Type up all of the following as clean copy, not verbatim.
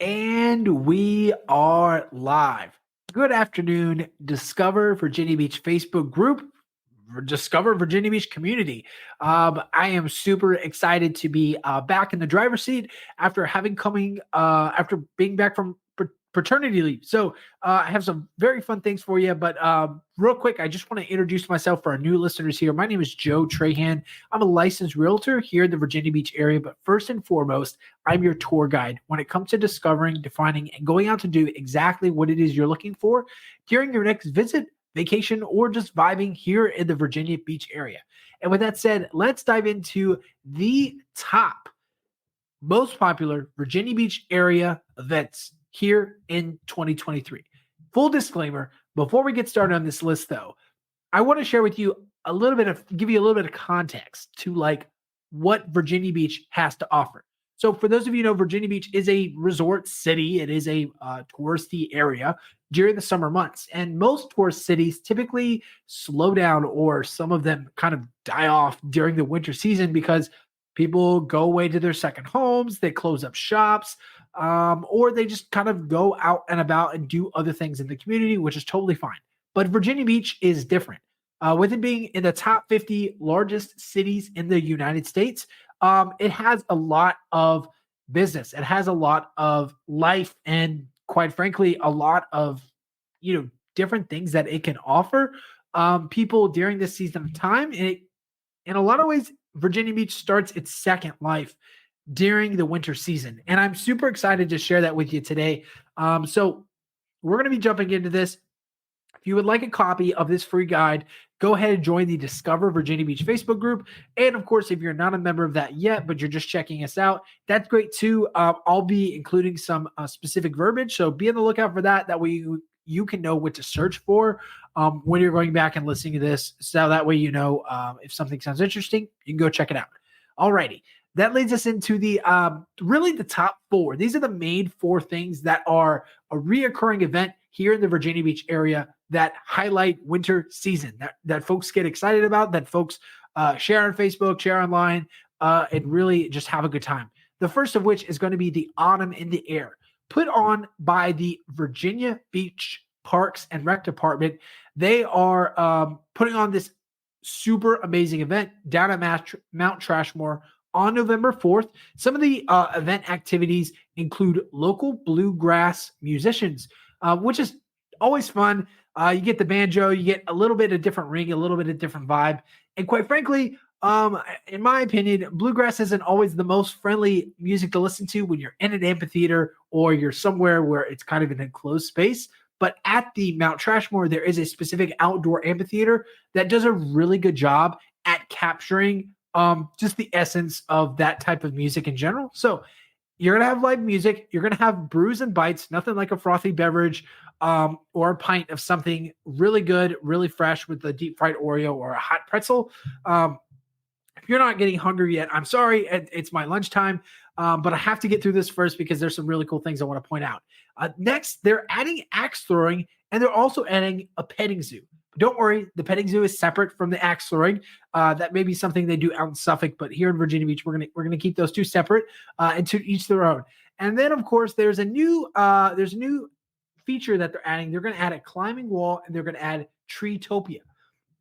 And we are live. Good afternoon, Discover Virginia Beach Facebook group, Discover Virginia Beach community. I am super excited to be back in the driver's seat after being back from paternity leave. So I have some very fun things for you. But real quick, I just want to introduce myself for our new listeners here. My name is Joe Trahan. I'm a licensed realtor here in the Virginia Beach area. But first and foremost, I'm your tour guide when it comes to discovering, defining, and going out to do exactly what it is you're looking for during your next visit, vacation, or just vibing here in the Virginia Beach area. And with that said, let's dive into the top most popular Virginia Beach area events here in 2023. Full disclaimer, before we get started on this list though, I want to share with you give you a little bit of context to like what Virginia Beach has to offer. So for those of you who know, Virginia Beach is a resort city. It is a touristy area during the summer months. And most tourist cities typically slow down, or some of them kind of die off during the winter season because people go away to their second homes, they close up shops, or they just kind of go out and about and do other things in the community, which is totally fine. But Virginia Beach is different. With it being in the top 50 largest cities in the United States, it has a lot of business. It has a lot of life, and quite frankly, a lot of different things that it can offer people during this season of time. And in a lot of ways, Virginia Beach starts its second life during the winter season. And I'm super excited to share that with you today. So we're going to be jumping into this. If you would like a copy of this free guide, go ahead and join the Discover Virginia Beach Facebook group. And of course, if you're not a member of that yet, but you're just checking us out, that's great too. I'll be including some specific verbiage. So be on the lookout for that. That way you can know what to search for when you're going back and listening to this. So that way, if something sounds interesting, you can go check it out. Alrighty. That leads us into the really the top four. These are the main four things that are a reoccurring event here in the Virginia Beach area that highlight winter season, that folks get excited about, that folks share on Facebook, share online, and really just have a good time. The first of which is going to be the Autumn in the Air, put on by the Virginia Beach Parks and Rec Department. They are putting on this super amazing event down at Mount Trashmore on November 4th. Some of the event activities include local bluegrass musicians, which is always fun. You get the banjo, you get a little bit of different ring, a little bit of different vibe. And quite frankly, in my opinion, bluegrass isn't always the most friendly music to listen to when you're in an amphitheater or you're somewhere where it's kind of an enclosed space. But at the Mount Trashmore, there is a specific outdoor amphitheater that does a really good job at capturing just the essence of that type of music in general. So you're going to have live music. You're going to have brews and bites, nothing like a frothy beverage or a pint of something really good, really fresh with a deep fried Oreo or a hot pretzel. If you're not getting hungry yet, I'm sorry. It's my lunchtime, but I have to get through this first because there's some really cool things I want to point out. Next, they're adding axe throwing, and they're also adding a petting zoo. Don't worry, the petting zoo is separate from the axe throwing. That may be something they do out in Suffolk, but here in Virginia Beach, we're gonna keep those two separate and to each their own. And then, of course, there's a new feature that they're adding. They're going to add a climbing wall, and they're going to add Treetopia.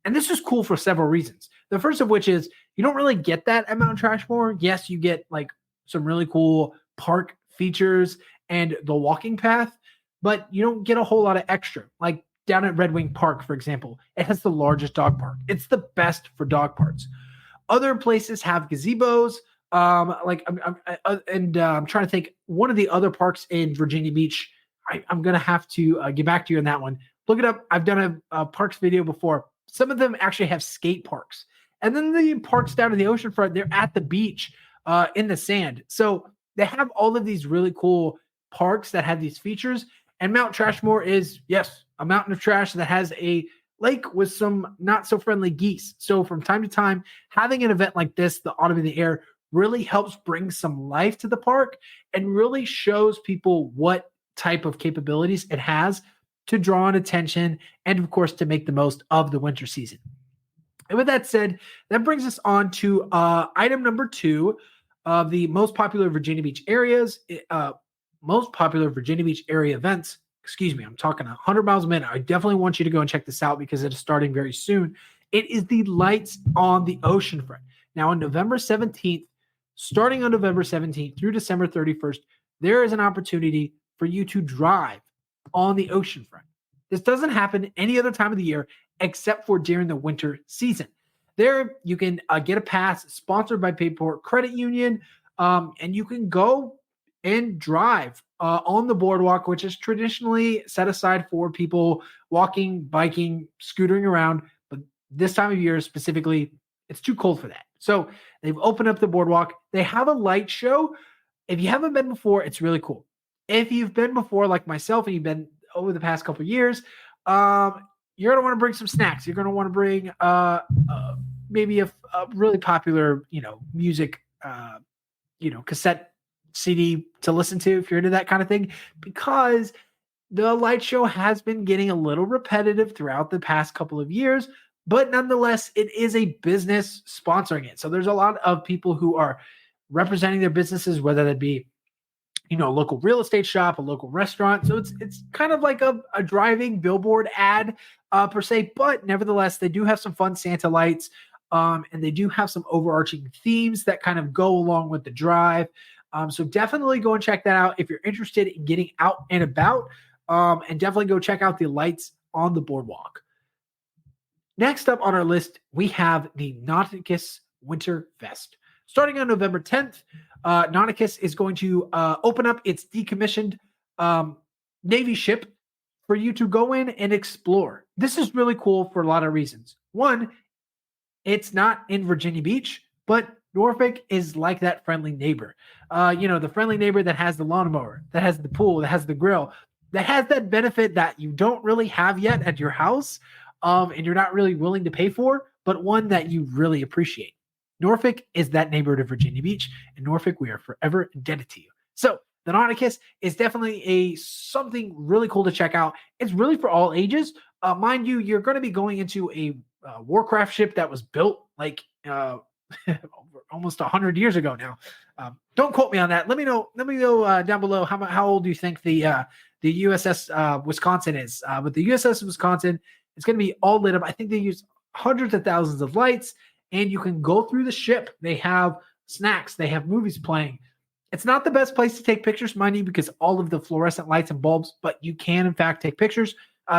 And this is cool for several reasons. The first of which is you don't really get that at Mount Trashmore. Yes, you get like some really cool park features and the walking path, but you don't get a whole lot of extra. Like down at Red Wing Park, for example, it has the largest dog park. It's the best for dog parks. Other places have gazebos. I'm trying to think. One of the other parks in Virginia Beach, I'm going to have to get back to you on that one. Look it up. I've done a parks video before. Some of them actually have skate parks. And then the parks down in the oceanfront, they're at the beach in the sand. So they have all of these really cool parks that have these features. And Mount Trashmore is, yes, a mountain of trash that has a lake with some not so friendly geese. So from time to time, having an event like this, the Autumn in the Air, really helps bring some life to the park and really shows people what type of capabilities it has to draw in attention and, of course, to make the most of the winter season. And with that said, that brings us on to item number 2 of the most popular Virginia Beach areas, most popular Virginia Beach area events. Excuse me, I'm talking 100 miles a minute. I definitely want you to go and check this out because it is starting very soon. It is the Lights on the Oceanfront. Now, on November 17th, starting on November 17th through December 31st, there is an opportunity for you to drive on the oceanfront. This doesn't happen any other time of the year except for during the winter season. There, you can get a pass sponsored by Payport Credit Union, and you can go and drive on the boardwalk, which is traditionally set aside for people walking, biking, scootering around. But this time of year specifically, it's too cold for that. So they've opened up the boardwalk. They have a light show. If you haven't been before, it's really cool. If you've been before, like myself, and you've been over the past couple of years, you're going to want to bring some snacks. You're going to want to bring maybe a really popular, music, cassette CD to listen to if you're into that kind of thing, because the light show has been getting a little repetitive throughout the past couple of years, but nonetheless, it is a business sponsoring it. So there's a lot of people who are representing their businesses, whether that be, a local real estate shop, a local restaurant. So it's kind of like a driving billboard ad per se, but nevertheless, they do have some fun Santa lights, and they do have some overarching themes that kind of go along with the drive. So definitely go and check that out if you're interested in getting out and about, and definitely go check out the lights on the boardwalk. Next up on our list, we have the Nauticus Winterfest. Starting on November 10th, Nauticus is going to open up its decommissioned Navy ship for you to go in and explore. This is really cool for a lot of reasons. One, it's not in Virginia Beach, but Norfolk is like that friendly neighbor. The friendly neighbor that has the lawnmower, that has the pool, that has the grill, that has that benefit that you don't really have yet at your house, and you're not really willing to pay for, but one that you really appreciate. Norfolk is that neighbor to Virginia Beach, and Norfolk, we are forever indebted to you. So the Nauticus is definitely something really cool to check out. It's really for all ages. Mind you, you're going to be going into a Warcraft ship that was built like almost 100 years ago now. Don't quote me on that. Let me know down below how old do you think the USS Wisconsin is. With the USS Wisconsin, it's going to be all lit up. I think they use hundreds of thousands of lights, and you can go through the ship. They have snacks. They have movies playing. It's not the best place to take pictures, mind you, because all of the fluorescent lights and bulbs, but you can, in fact, take pictures.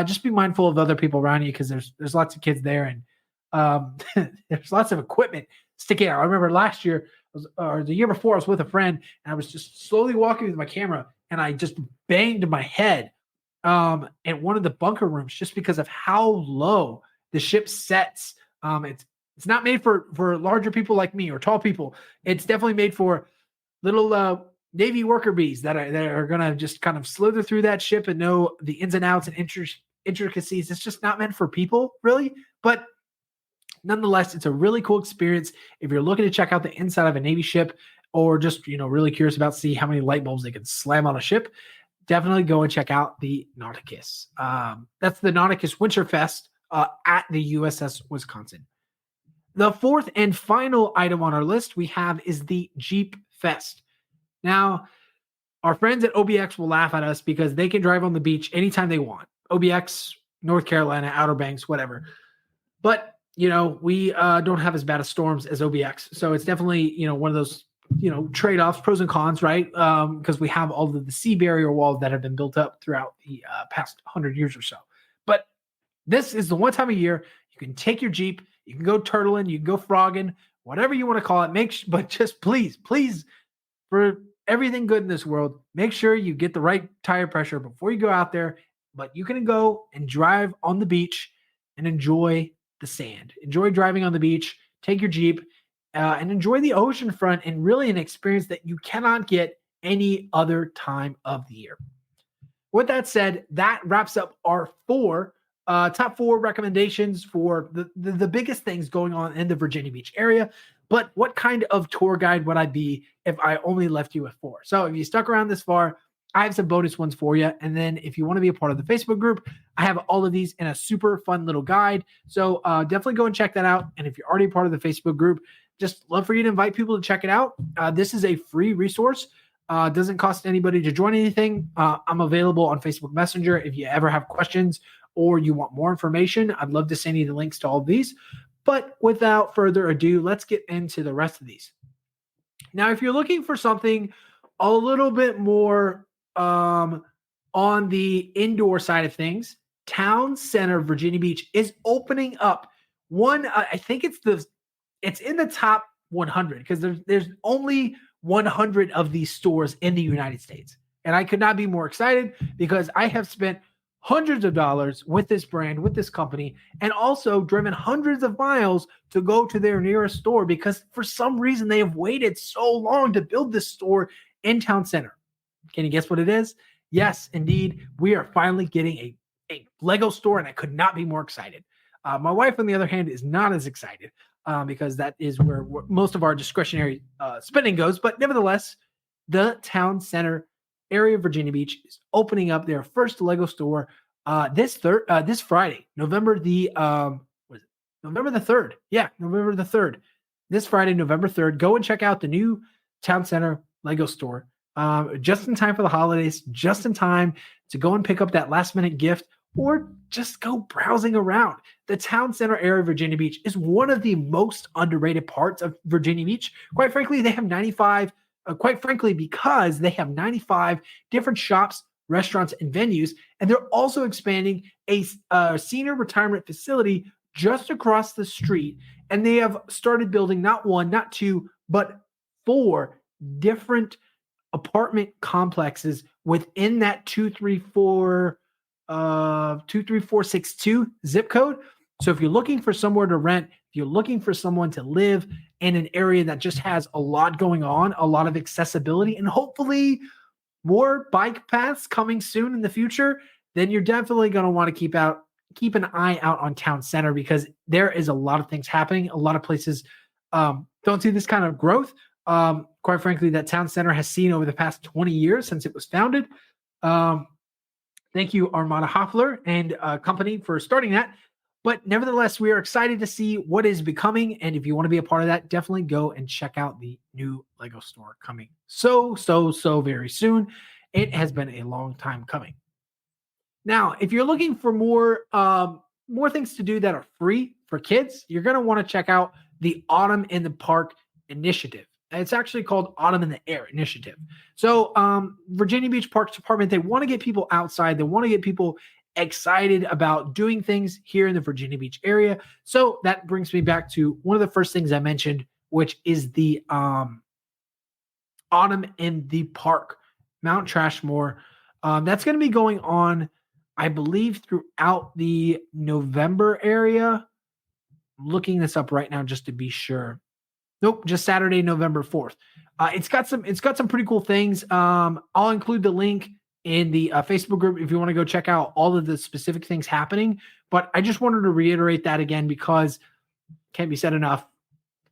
Just be mindful of other people around you because there's lots of kids there, and there's lots of equipment sticking out. I remember last year, or the year before, I was with a friend, and I was just slowly walking with my camera, and I just banged my head in one of the bunker rooms just because of how low the ship sets. It's not made for larger people like me or tall people. It's definitely made for little Navy worker bees that are going to just kind of slither through that ship and know the ins and outs and intricacies. It's just not meant for people, really. But nonetheless, it's a really cool experience if you're looking to check out the inside of a Navy ship, or just really curious about see how many light bulbs they can slam on a ship. Definitely go and check out the Nauticus. That's the Nauticus Winterfest at the USS Wisconsin. The fourth and final item on our list we have is the Jeep Fest. Now, our friends at OBX will laugh at us because they can drive on the beach anytime they want. OBX, North Carolina, Outer Banks, whatever. But, we don't have as bad of storms as OBX. So it's definitely, one of those, trade-offs, pros and cons, right? Because we have all of the sea barrier walls that have been built up throughout the past 100 years or so. But this is the one time a year you can take your Jeep, you can go turtling, you can go frogging, whatever you want to call it. But just please, for everything good in this world, make sure you get the right tire pressure before you go out there. But you can go and drive on the beach and enjoy the sand. Enjoy driving on the beach. Take your Jeep and enjoy the oceanfront, and really an experience that you cannot get any other time of the year. With that said, that wraps up our top four recommendations for the biggest things going on in the Virginia Beach area. But what kind of tour guide would I be if I only left you with four? So if you stuck around this far, I have some bonus ones for you. And then if you want to be a part of the Facebook group, I have all of these in a super fun little guide. So definitely go and check that out. And if you're already part of the Facebook group, just love for you to invite people to check it out. This is a free resource. Doesn't cost anybody to join anything. I'm available on Facebook Messenger if you ever have questions or you want more information. I'd love to send you the links to all of these. But without further ado, let's get into the rest of these. Now, if you're looking for something a little bit more on the indoor side of things, Town Center, Virginia Beach is opening up one. I think it's in the top 100 because there's only 100 of these stores in the United States, and I could not be more excited because I have spent hundreds of dollars with this brand, with this company, and also driven hundreds of miles to go to their nearest store because for some reason they have waited so long to build this store in Town Center. Can you guess what it is? Yes, indeed. We are finally getting a Lego store, and I could not be more excited. My wife, on the other hand, is not as excited because that is where most of our discretionary spending goes. But nevertheless, the Town Center area of Virginia Beach is opening up their first Lego store this Friday, November the November the 3rd. Yeah, November the 3rd. This Friday, November 3rd. Go and check out the new Town Center Lego store. Just in time for the holidays, just in time to go and pick up that last minute gift or just go browsing around. The Town Center area of Virginia Beach is one of the most underrated parts of Virginia Beach. Quite frankly, they have 95, because they have 95 different shops, restaurants, and venues. And they're also expanding a senior retirement facility just across the street. And they have started building not one, not two, but 4 different apartment complexes within that 23462 zip code. So if you're looking for somewhere to rent, if you're looking for someone to live in an area that just has a lot going on, a lot of accessibility, and hopefully more bike paths coming soon in the future, then you're definitely going to want to keep an eye out on Town Center because there is a lot of things happening. A lot of places don't see this kind of growth. Quite frankly, that Town Center has seen over the past 20 years since it was founded. Thank you, Armada Hoffler and company for starting that. But nevertheless, we are excited to see what is becoming. And if you want to be a part of that, definitely go and check out the new Lego store coming so very soon. It has been a long time coming. Now, if you're looking for more things to do that are free for kids, you're going to want to check out the Autumn in the Park initiative. It's actually called Autumn in the Air initiative. So Virginia Beach Parks Department, they want to get people outside. They want to get people excited about doing things here in the Virginia Beach area. So that brings me back to one of the first things I mentioned, which is the Autumn in the Park, Mount Trashmore. That's going to be going on, I believe, throughout the November area. I'm looking this up right now just to be sure. Nope, just Saturday, November 4th. It's got some pretty cool things. I'll include the link in the Facebook group if you want to go check out all of the specific things happening. But I just wanted to reiterate that again because it can't be said enough.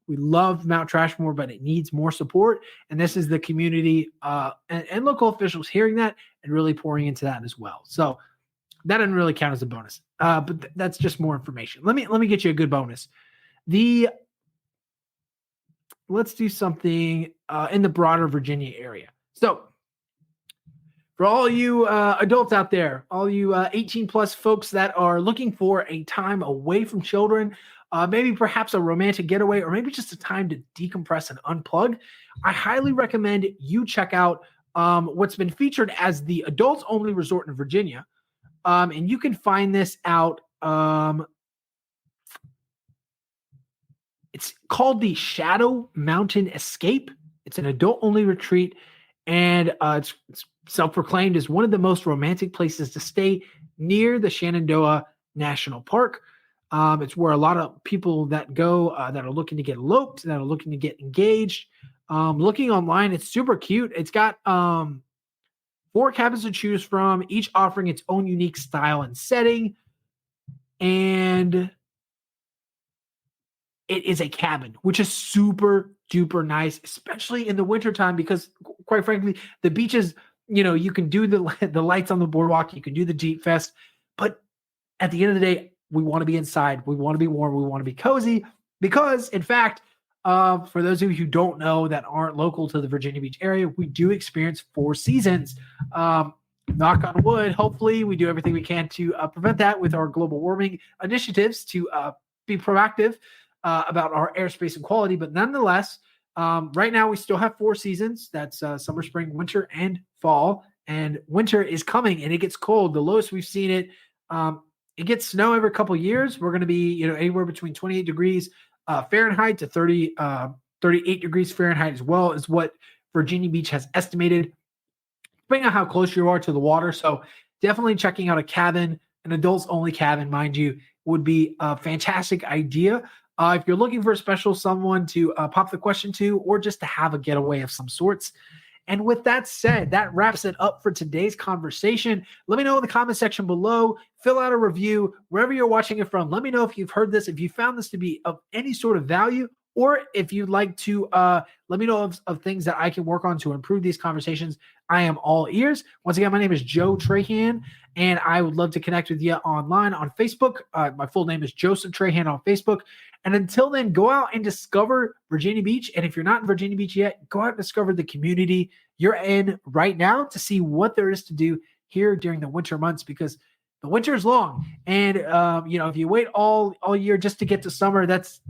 We love Mount Trashmore, but it needs more support. And this is the community and local officials hearing that and really pouring into that as well. So that doesn't really count as a bonus, but that's just more information. Let me get you a good bonus. Let's do something in the broader Virginia area. So for all you adults out there, all you 18 plus folks that are looking for a time away from children, maybe perhaps a romantic getaway, or maybe just a time to decompress and unplug, I highly recommend you check out what's been featured as the adults only resort in Virginia. And you can find this out. It's called the Shadow Mountain Escape. It's an adult-only retreat, and it's self-proclaimed as one of the most romantic places to stay near the Shenandoah National Park. It's where a lot of people that go that are looking to get eloped, that are looking to get engaged. Looking online, it's super cute. It's got 4 cabins to choose from, each offering its own unique style and setting. And it is a cabin, which is super duper nice, especially in the wintertime, because quite frankly, the beaches, you can do the lights on the boardwalk, you can do the Jeep Fest, but at the end of the day, we want to be inside. We want to be warm. We want to be cozy because, in fact, For those of you who don't know that aren't local to the Virginia Beach area, we do experience 4 seasons. Knock on wood, hopefully we do everything we can to prevent that with our global warming initiatives to be proactive about our airspace and quality. But nonetheless, right now we still have 4 seasons. That's summer, spring, winter, and fall. And winter is coming and it gets cold. The lowest we've seen it. It gets snow every couple of years. We're going to be, anywhere between 28 degrees Fahrenheit to 38 degrees Fahrenheit as well, is what Virginia Beach has estimated, depending on how close you are to the water. So definitely checking out a cabin, an adults only cabin, mind you, would be a fantastic idea. If you're looking for a special someone to pop the question to, or just to have a getaway of some sorts. And with that said, that wraps it up for today's conversation. Let me know in the comment section below. Fill out a review wherever you're watching it from. Let me know if you've heard this, if you found this to be of any sort of value, or if you'd like to let me know of things that I can work on to improve these conversations. I am all ears. Once again, my name is Joe Trahan, and I would love to connect with you online on Facebook. My full name is Joseph Trahan on Facebook. And until then, go out and discover Virginia Beach. And if you're not in Virginia Beach yet, go out and discover the community you're in right now to see what there is to do here during the winter months, because the winter is long. And, if you wait all year just to get to summer, that's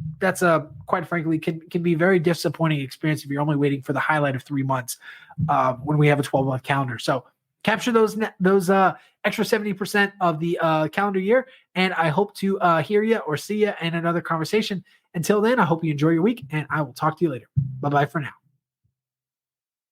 quite frankly, can be a very disappointing experience if you're only waiting for the highlight of 3 months when we have a 12-month calendar. So capture those extra 70% of the calendar year. And I hope to hear you or see you in another conversation. Until then, I hope you enjoy your week, and I will talk to you later. Bye-bye for now.